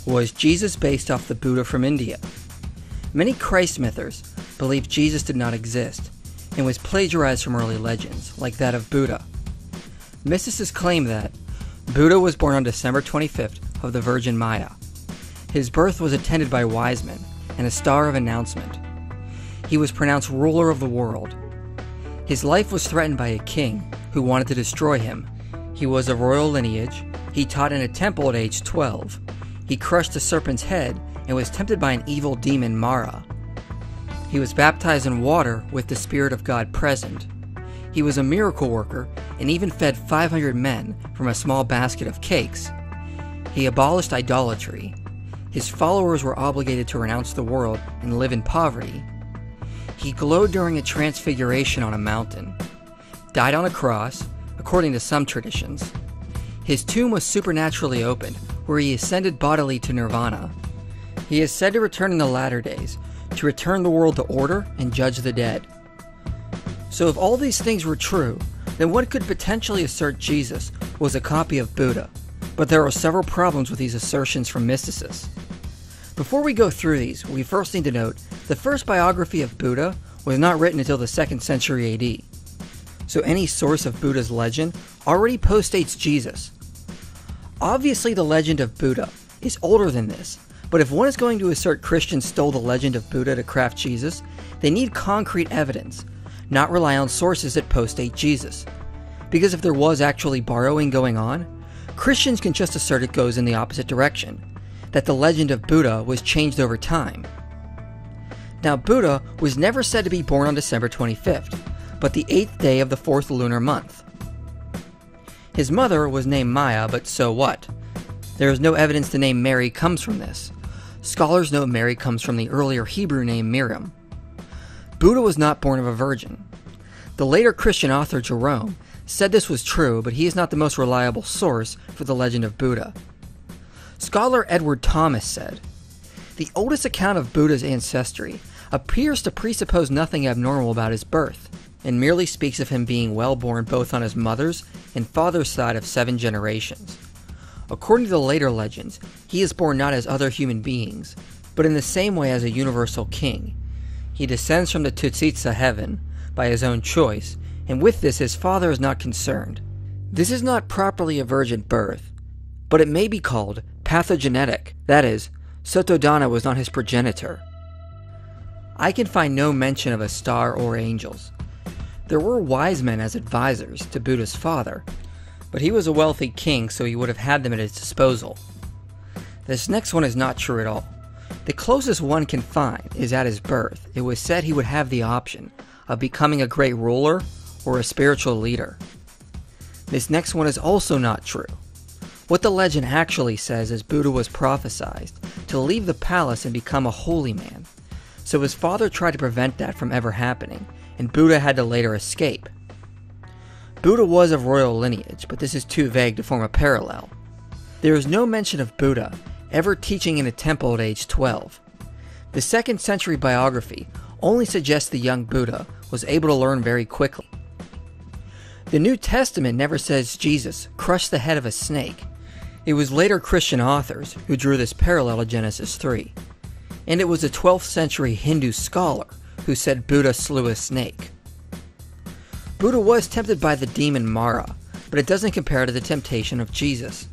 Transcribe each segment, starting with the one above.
Was Jesus based off the Buddha from India? Many Christ mythers believe Jesus did not exist and was plagiarized from early legends, like that of Buddha. Mysticists claim that Buddha was born on December 25th of the Virgin Maya. His birth was attended by wise men and a star of announcement. He was pronounced ruler of the world. His life was threatened by a king who wanted to destroy him. He was of royal lineage. He taught in a temple at age 12. He crushed a serpent's head and was tempted by an evil demon, Mara. He was baptized in water with the Spirit of God present. He was a miracle worker and even fed 500 men from a small basket of cakes. He abolished idolatry. His followers were obligated to renounce the world and live in poverty. He glowed during a transfiguration on a mountain, died on a cross, according to some traditions. His tomb was supernaturally opened, where he ascended bodily to nirvana. He is said to return in the latter days, to return the world to order and judge the dead. So if all these things were true, then one could potentially assert Jesus was a copy of Buddha, but there are several problems with these assertions from mysticists. Before we go through these, we first need to note the first biography of Buddha was not written until the 2nd century AD. So any source of Buddha's legend already postdates Jesus. Obviously the legend of Buddha is older than this, but if one is going to assert Christians stole the legend of Buddha to craft Jesus, they need concrete evidence, not rely on sources that postdate Jesus. Because if there was actually borrowing going on, Christians can just assert it goes in the opposite direction, that the legend of Buddha was changed over time. Now Buddha was never said to be born on December 25th, but the 8th day of the 4th lunar month. His mother was named Maya, but so what? There is no evidence the name Mary comes from this. Scholars know Mary comes from the earlier Hebrew name Miriam. Buddha was not born of a virgin. The later Christian author Jerome said this was true, but he is not the most reliable source for the legend of Buddha. Scholar Edward Thomas said, "The oldest account of Buddha's ancestry appears to presuppose nothing abnormal about his birth, and merely speaks of him being well born both on his mother's and father's side of 7 generations. According to the later legends, he is born not as other human beings, but in the same way as a universal king. He descends from the Tutsitsa heaven by his own choice, and with this his father is not concerned. This is not properly a virgin birth, but it may be called pathogenetic, that is, Sotodana was not his progenitor." I can find no mention of a star or angels. There were wise men as advisors to Buddha's father, but he was a wealthy king, so he would have had them at his disposal. This next one is not true at all. The closest one can find is at his birth. It was said he would have the option of becoming a great ruler or a spiritual leader. This next one is also not true. What the legend actually says is Buddha was prophesied to leave the palace and become a holy man. So his father tried to prevent that from ever happening, and Buddha had to later escape. Buddha was of royal lineage, but this is too vague to form a parallel. There is no mention of Buddha ever teaching in a temple at age 12. The 2nd century biography only suggests the young Buddha was able to learn very quickly. The New Testament never says Jesus crushed the head of a snake. It was later Christian authors who drew this parallel to Genesis 3. And it was a 12th century Hindu scholar who said Buddha slew a snake. Buddha was tempted by the demon Mara, but it doesn't compare to the temptation of Jesus.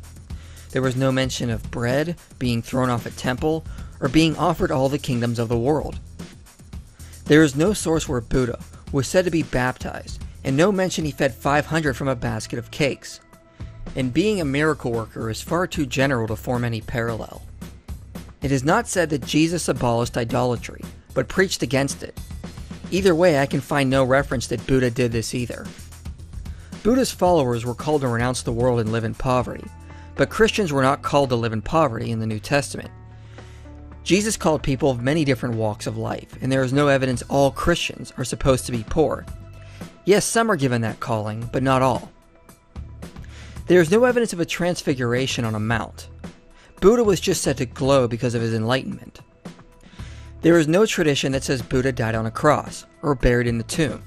There was no mention of bread, being thrown off a temple, or being offered all the kingdoms of the world. There is no source where Buddha was said to be baptized, and no mention he fed 500 from a basket of cakes. And being a miracle worker is far too general to form any parallel. It is not said that Jesus abolished idolatry, but preached against it. Either way, I can find no reference that Buddha did this either. Buddha's followers were called to renounce the world and live in poverty, but Christians were not called to live in poverty in the New Testament. Jesus called people of many different walks of life, and there is no evidence all Christians are supposed to be poor. Yes, some are given that calling, but not all. There is no evidence of a transfiguration on a mount. Buddha was just said to glow because of his enlightenment. There is no tradition that says Buddha died on a cross, or buried in the tomb.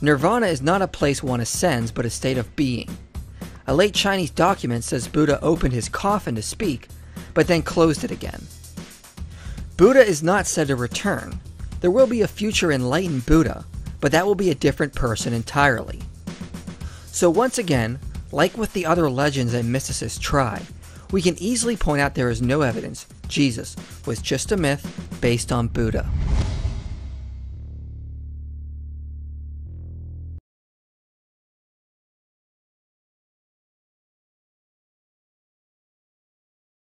Nirvana is not a place one ascends, but a state of being. A late Chinese document says Buddha opened his coffin to speak, but then closed it again. Buddha is not said to return. There will be a future enlightened Buddha, but that will be a different person entirely. So once again, like with the other legends that mysticists try, we can easily point out there is no evidence Jesus was just a myth based on Buddha.